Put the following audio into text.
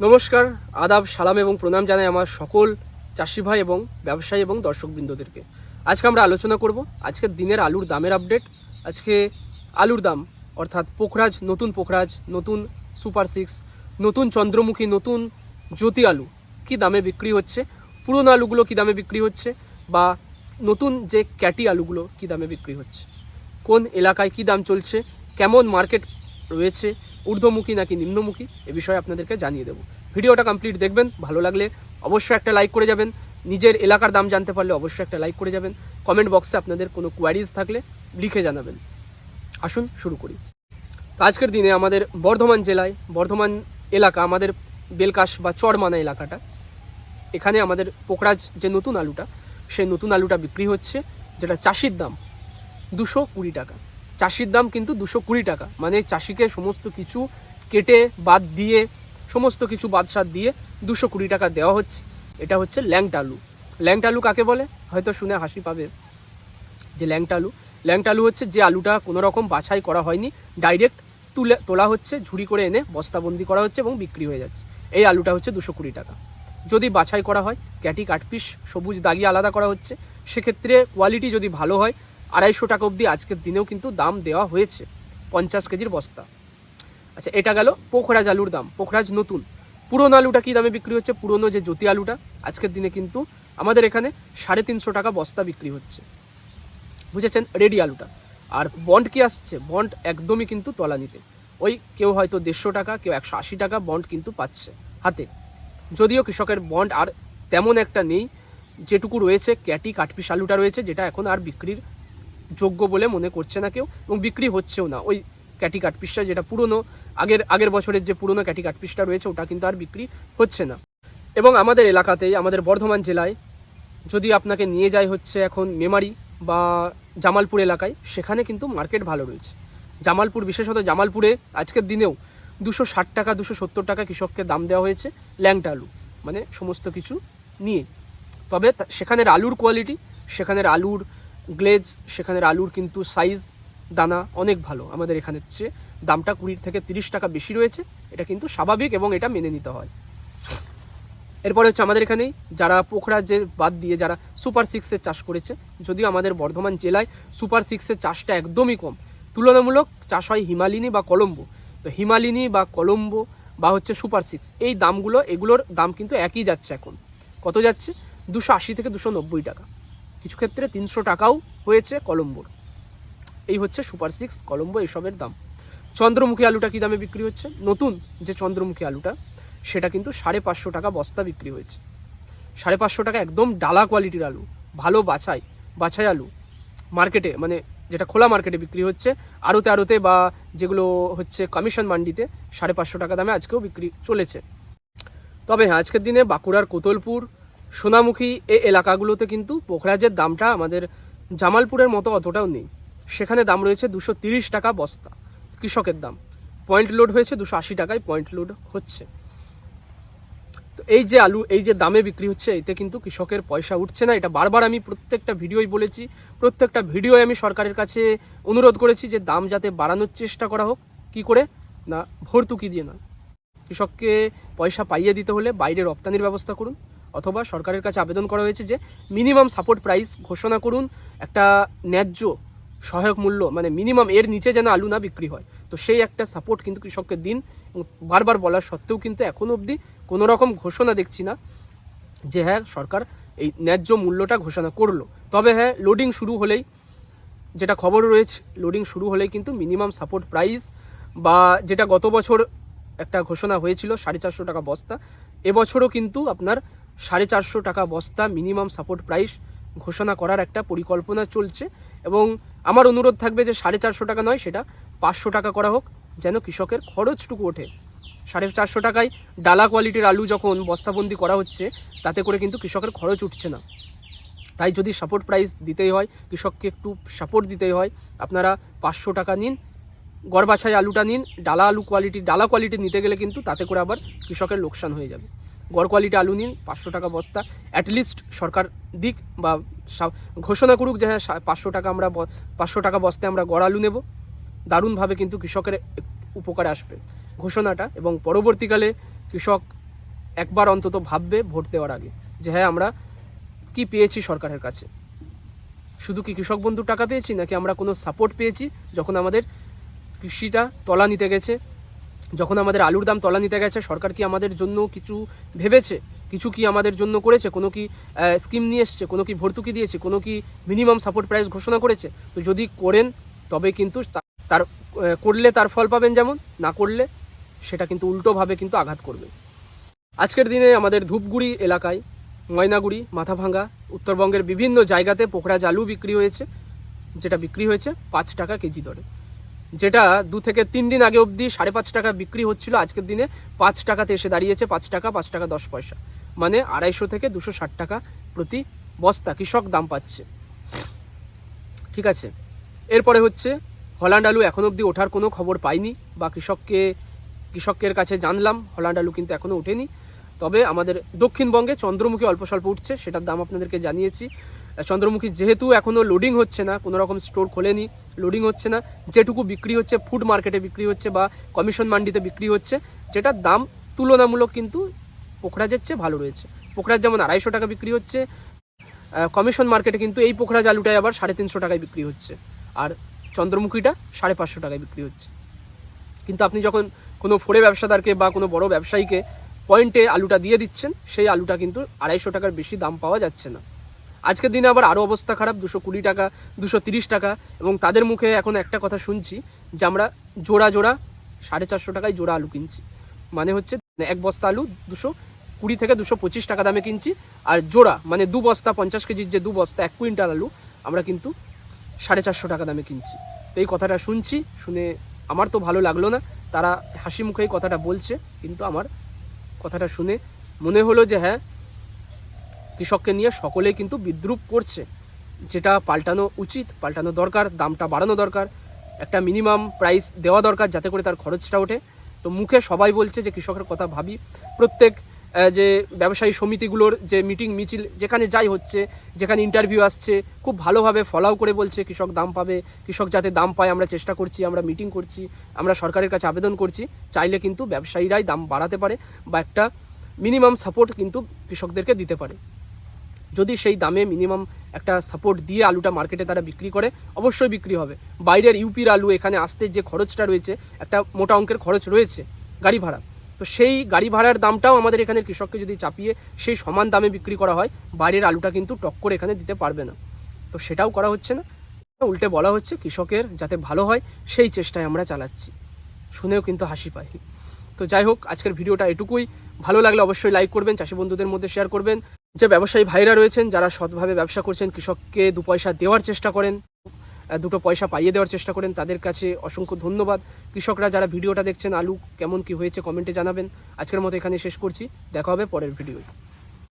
নমস্কার, আদাব, সালাম এবং প্রণাম জানাই আমার সকল চাষি ভাই এবং ব্যবসায়ী এবং দর্শকবৃন্দদেরকে। আজকে আমরা আলোচনা করব আজকের দিনের আলুর দামের আপডেট। আজকে আলুর দাম অর্থাৎ পোখরাজ, নতুন পোখরাজ, নতুন সুপার সিক্স, নতুন চন্দ্রমুখী, নতুন জ্যোতি আলু কী দামে বিক্রি হচ্ছে, পুরনো আলুগুলো কী দামে বিক্রি হচ্ছে, বা নতুন যে ক্যাটি আলুগুলো কী দামে বিক্রি হচ্ছে, কোন এলাকায় কী দাম চলছে, কেমন মার্কেট রয়েছে, ঊর্ধ্বমুখী নাকি নিম্নমুখী, এ বিষয়ে আপনাদেরকে জানিয়ে দেবো। ভিডিওটা কমপ্লিট দেখবেন, ভালো লাগলে অবশ্যই একটা লাইক করে যাবেন। নিজের এলাকার দাম জানতে পারলে অবশ্যই একটা লাইক করে যাবেন। কমেন্ট বক্সে আপনাদের কোনো কোয়ারিজ থাকলে লিখে জানাবেন। আসুন শুরু করি। তো আজকের দিনে আমাদের বর্ধমান জেলায়, বর্ধমান এলাকা, আমাদের বেলকাশ বা চরমানা এলাকাটা, এখানে আমাদের পোখরাজ যে নতুন আলুটা, সেই নতুন আলুটা বিক্রি হচ্ছে, যেটা চাষির দাম 220 টাকা। চাষির দাম কিন্তু 220 টাকা, মানে চাষিকে সমস্ত কিছু কেটে বাদ দিয়ে, সমস্ত কিছু বাদসাদ দিয়ে 220 টাকা দেওয়া হচ্ছে। এটা হচ্ছে ল্যাংটা আলু। ল্যাংটা আলু কাকে বলে হয়তো শুনে হাসি পাবে যে ল্যাংটা আলু। ল্যাংটা আলু হচ্ছে যে আলুটা কোনো রকম বাছাই করা হয়নি, ডাইরেক্ট তোলা হচ্ছে, ঝুড়ি করে এনে বস্তাবন্দি করা হচ্ছে এবং বিক্রি হয়ে যাচ্ছে। এই আলুটা হচ্ছে 220 টাকা। যদি বাছাই করা হয়, ক্যাটি, কাটপিস, সবুজ, দাগি আলাদা করা হচ্ছে, সেক্ষেত্রে কোয়ালিটি যদি ভালো হয় 250 টাকা অবধি আজকের দিনেও কিন্তু দাম দেওয়া হয়েছে 50 কেজির বস্তা। আচ্ছা, এটা গেল পোখরাজ আলুর দাম। পোখরাজ নতুন। পুরনো আলুটা কী দামে বিক্রি হচ্ছে? পুরনো যে জ্যোতি আলুটা আজকের দিনে কিন্তু আমাদের এখানে 350 টাকা বস্তা বিক্রি হচ্ছে, বুঝেছেন, রেডি আলুটা। আর বন্ড কি আসছে? বন্ড একদমই কিন্তু তলানিতে। ওই কেউ হয়তো 150 টাকা, কেউ 180 টাকা বন্ড কিন্তু পাচ্ছে হাতে। যদিও কৃষকের বন্ড আর তেমন একটা নেই, যেটুকু রয়েছে ক্যাটি, কাটপিস আলুটা রয়েছে, যেটা এখন আর বিক্রির যোগ্য বলে মনে করছে না কেউ, এবং বিক্রি হচ্ছেও না। ওই ক্যাটি কাটপিসটা, যেটা পুরনো, আগের বছরের যে পুরনো ক্যাটি কাটপিসটা রয়েছে, ওটা কিন্তু আর বিক্রি হচ্ছে না। এবং আমাদের এলাকাতেই, আমাদের বর্ধমান জেলায় যদি আপনাকে নিয়ে যায় হচ্ছে এখন মেমারি বা জামালপুর এলাকায়, সেখানে কিন্তু মার্কেট ভালো রয়েছে। জামালপুর, বিশেষত জামালপুরে আজকের দিনেও 260 টাকা, 270 টাকা কৃষককে দাম দেওয়া হয়েছে ল্যাংটা আলু, মানে সমস্ত কিছু নিয়ে। তবে সেখানের আলুর কোয়ালিটি, সেখানের আলুর গ্লেজ, সেখানের আলুর কিন্তু সাইজ, দানা অনেক ভালো। আমাদের এখানের চেয়ে দামটা 20 থেকে 30 টাকা বেশি রয়েছে। এটা কিন্তু স্বাভাবিক এবং এটা মেনে নিতে হয়। এরপরে হচ্ছে আমাদের এখানেই যারা পোখরাজের বাদ দিয়ে যারা সুপার সিক্সের চাষ করেছে, যদিও আমাদের বর্ধমান জেলায় সুপার সিক্সের চাষটা একদমই কম, তুলনামূলক চাষ হয় হিমালিনী বা কলম্বো। তো হিমালিনী বা কলম্বো বা হচ্ছে সুপার সিক্স, এই দামগুলো, এগুলোর দাম কিন্তু একই যাচ্ছে এখন। কত যাচ্ছে? 280 থেকে 290 টাকা, কিছু ক্ষেত্রে 300 টাকাও হয়েছে কলম্বোর। এই হচ্ছে সুপার সিক্স, কলম্বো, এসবের দাম। চন্দ্রমুখী আলুটা কী দামে বিক্রি হচ্ছে? নতুন যে চন্দ্রমুখী আলুটা, সেটা কিন্তু 550 টাকা বস্তা বিক্রি হয়েছে। 550 টাকা, একদম ডালা কোয়ালিটির আলু, ভালো বাছাই আলু মার্কেটে, মানে যেটা খোলা মার্কেটে বিক্রি হচ্ছে, আড়তে বা যেগুলো হচ্ছে কমিশন মান্ডিতে 550 টাকা দামে আজকেও বিক্রি চলেছে। তবে হ্যাঁ, আজকের দিনে বাঁকুড়ার কোতলপুর, সোনামুখী, এই এলাকাগুলোতে কিন্তু পোখরাজের দামটা আমাদের জামালপুরের মতো অতটাও নেই। সেখানে দাম রয়েছে 230 টাকা বস্তা কৃষকের দাম। পয়েন্ট লোড হয়েছে 280 টাকায় পয়েন্ট লোড হচ্ছে। তো এই যে আলু, এই যে দামে বিক্রি হচ্ছে, এতে কিন্তু কৃষকের পয়সা উঠছে না। এটা বারবার আমি প্রত্যেকটা ভিডিওই বলেছি, প্রত্যেকটা ভিডিওয় আমি সরকারের কাছে অনুরোধ করেছি যে দাম যাতে বাড়ানোর চেষ্টা করা হোক। কি করে? না, ভর্তুকি দিয়ে নয়। কৃষককে পয়সা পাইয়ে দিতে হলে বাইরে রপ্তানির ব্যবস্থা করুন, অথবা সরকারের কাছে আবেদন করা হয়েছে যে মিনিমাম সাপোর্ট প্রাইস ঘোষণা করুন, একটা ন্যায্য সহায়ক মূল্য, মানে মিনিমাম এর নিচে যেন আলু না বিক্রি হয়। তো সেই একটা সাপোর্ট কিন্তু কৃষককে দিন। বারবার বলার সত্ত্বেও কিন্তু এখন অবধি কোনো রকম ঘোষণা দেখছি না যে হ্যাঁ, সরকার এই ন্যায্য মূল্যটা ঘোষণা করলো। তবে হ্যাঁ, লোডিং শুরু হলেই, যেটা খবর রয়েছে, লোডিং শুরু হলেই কিন্তু মিনিমাম সাপোর্ট প্রাইস, বা যেটা গত বছর একটা ঘোষণা হয়েছিল 450 টাকা বস্তা, এবছরও কিন্তু আপনার 450 টাকা বস্তা মিনিমাম সাপোর্ট প্রাইস ঘোষণা করার একটা পরিকল্পনা চলছে। এবং আমার অনুরোধ থাকবে যে 450 টাকা নয়, সেটা 500 টাকা করা হোক, যেন কৃষকের খরচটুকু ওঠে। 450 টাকায় ডালা কোয়ালিটির আলু যখন বস্তাবন্দি করা হচ্ছে, তাতে করে কিন্তু কৃষকের খরচ উঠছে না। তাই যদি সাপোর্ট প্রাইস দিতেই হয়, কৃষককে একটু সাপোর্ট দিতেই হয়, আপনারা 500 টাকা নিন, গড় বাছাই আলুটা নিন। ডালা কোয়ালিটি নিতে গেলে কিন্তু তাতে করে আবার কৃষকের লোকসান হয়ে যাবে। গড় কোয়ালিটি আলু নিন, 500 টাকা বস্তা। অ্যাটলিস্ট সরকার দিক বা ঘোষণা করুক যে হ্যাঁ, 500 টাকা বস্তায় আমরা গড় আলু নেব। দারুণভাবে কিন্তু কৃষকের উপকারে আসবে ঘোষণাটা, এবং পরবর্তীকালে কৃষক একবার অন্তত ভাববে ভোট দেওয়ার আগে যে হ্যাঁ আমরা কি পেয়েছি সরকারের কাছে। শুধু কি কৃষক বন্ধুর টাকা পেয়েছি, নাকি আমরা কোনো সাপোর্ট পেয়েছি যখন আমাদের কৃষিটা তলা নিতে গেছে, যখন আমাদের আলুর দাম তলা নিতে গেছে? সরকার কি আমাদের জন্য কিছু ভেবেছে, কিছু কি আমাদের জন্য করেছে? কোনো কি স্কিম নিয়ে এসছে, কোনো কি ভর্তুকি দিয়েছে, কোনো কি মিনিমাম সাপোর্ট প্রাইস ঘোষণা করেছে? তো যদি করেন তবে কিন্তু তার করলে তার ফল পাবেন, যেমন না করলে সেটা কিন্তু উল্টোভাবে কিন্তু আঘাত করবে। আজকের দিনে আমাদের ধূপগুড়ি এলাকায়, ময়নাগুড়ি, মাথাভাঙ্গা, উত্তরবঙ্গের বিভিন্ন জায়গাতে পোখরাজ আলু বিক্রি হয়েছে, যেটা বিক্রি হয়েছে 5 টাকা কেজি দরে, যেটা 2 থেকে 3 দিন আগে অবধি 5.5 টাকা বিক্রি হচ্ছিল। আজকের দিনে 5 টাকাতে এসে দাঁড়িয়েছে, 5 টাকা 10 পয়সা, মানে 250 থেকে 260 টাকা প্রতি বস্তা কৃষক দাম পাচ্ছে। ঠিক আছে, এরপরে হচ্ছে হল্যান্ড আলু এখনো অবধি ওঠার কোনো খবর পাইনি, বা কৃষকের কাছে জানলাম হল্যান্ড আলু কিন্তু এখনো ওঠেনি। তবে আমাদের দক্ষিণবঙ্গে চন্দ্রমুখী অল্প স্বল্প উঠছে, সেটার দাম আপনাদেরকে জানিয়েছি। চন্দ্রমুখী যেহেতু এখনও লোডিং হচ্ছে না, কোনো রকম স্টোর খোলেনি, লোডিং হচ্ছে না, যেটুকু বিক্রি হচ্ছে ফুড মার্কেটে বিক্রি হচ্ছে বা কমিশন মান্ডিতে বিক্রি হচ্ছে, যেটার দাম তুলনামূলক কিন্তু পোখরাজের চেয়ে ভালো রয়েছে। পোখরাজ যেমন 250 টাকা বিক্রি হচ্ছে, কমিশন মার্কেটে কিন্তু এই পোখরাজ আলুটাই আবার 350 টাকায় বিক্রি হচ্ছে, আর চন্দ্রমুখীটা 550 টাকায় বিক্রি হচ্ছে। কিন্তু আপনি যখন কোনো ফোড়ে ব্যবসাদারকে বা কোনো বড় ব্যবসায়ীকে পয়েন্টে আলুটা দিয়ে দিচ্ছেন, সেই আলুটা কিন্তু 250 টাকার বেশি দাম পাওয়া যাচ্ছে না। আজকের দিনে আবার আরও অবস্থা খারাপ, 220 টাকা, 230 টাকা, এবং তাদের মুখে এখন একটা কথা শুনছি যে আমরা জোড়া 450 টাকায় জোড়া আলু কিনছি। মানে হচ্ছে এক বস্তা আলু 220 থেকে 225 টাকা দামে কিনছি, আর জোড়া মানে 2 বস্তা 50 কেজির যে 2 বস্তা 1 কুইন্টাল আলু আমরা কিন্তু 450 টাকা দামে কিনছি। তো এই কথাটা শুনছি, শুনে আমার তো ভালো লাগলো না। তারা হাসি মুখে এই কথাটা বলছে, কিন্তু আমার কথাটা শুনে মনে হলো যে হ্যাঁ, কৃষককে নিয়ে সকলেই কিন্তু বিদ্রূপ করছে, যেটা পাল্টানো উচিত, পাল্টানো দরকার, দামটা বাড়ানো দরকার, একটা মিনিমাম প্রাইস দেওয়া দরকার যাতে করে তার খরচটা ওঠে। তো মুখে সবাই বলছে যে কৃষকের কথা ভাবি, প্রত্যেক যে ব্যবসায়ী সমিতিগুলোর যে মিটিং মিছিল যেখানে যাই হচ্ছে, যেখানে ইন্টারভিউ আসছে, খুব ভালোভাবে ফলাও করে বলছে কৃষক দাম পাবে, কৃষক যাতে দাম পায় আমরা চেষ্টা করছি, আমরা মিটিং করছি, আমরা সরকারের কাছে আবেদন করছি। চাইলে কিন্তু ব্যবসায়ীরাই দাম বাড়াতে পারে বা একটা মিনিমাম সাপোর্ট কিন্তু কৃষকদেরকে দিতে পারে। যদি সেই দামে মিনিমাম একটা সাপোর্ট দিয়ে আলুটা মার্কেটে তারা বিক্রি করে, অবশ্যই বিক্রি হবে। বাইরের ইউপির আলু এখানে আসতে যে খরচটা রয়েছে, একটা মোটা অঙ্কের খরচ রয়েছে গাড়ি ভাড়া, তো সেই গাড়ি ভাড়ার দামটাও আমাদের এখানের কৃষককে যদি চাপিয়ে সেই সমান দামে বিক্রি করা হয়, বাইরের আলুটা কিন্তু টক্কর এখানে দিতে পারবে না। তো সেটাও করা হচ্ছে না, উল্টে বলা হচ্ছে কৃষকের যাতে ভালো হয় সেই চেষ্টায় আমরা চালাচ্ছি। শুনেও কিন্তু হাসি পায়। তো যাই হোক, আজকের ভিডিওটা এটুকুই। ভালো লাগলে অবশ্যই লাইক করবেন, চাষি বন্ধুদের মধ্যে শেয়ার করবেন। যে ব্যবসায়ী ভাইরা রয়েছেন যারা সৎভাবে ব্যবসা করছেন, কৃষককে 2 পয়সা দেওয়ার চেষ্টা করেন, 2 পয়সা পাইয়ে দেওয়ার চেষ্টা করেন, তাদের কাছে অসংখ্য ধন্যবাদ। কৃষকরা যারা ভিডিওটা দেখছেন, আলু কেমন কি হয়েছে কমেন্টে জানাবেন। আজকের মতো এখানে শেষ করছি, দেখা হবে পরের ভিডিওয়।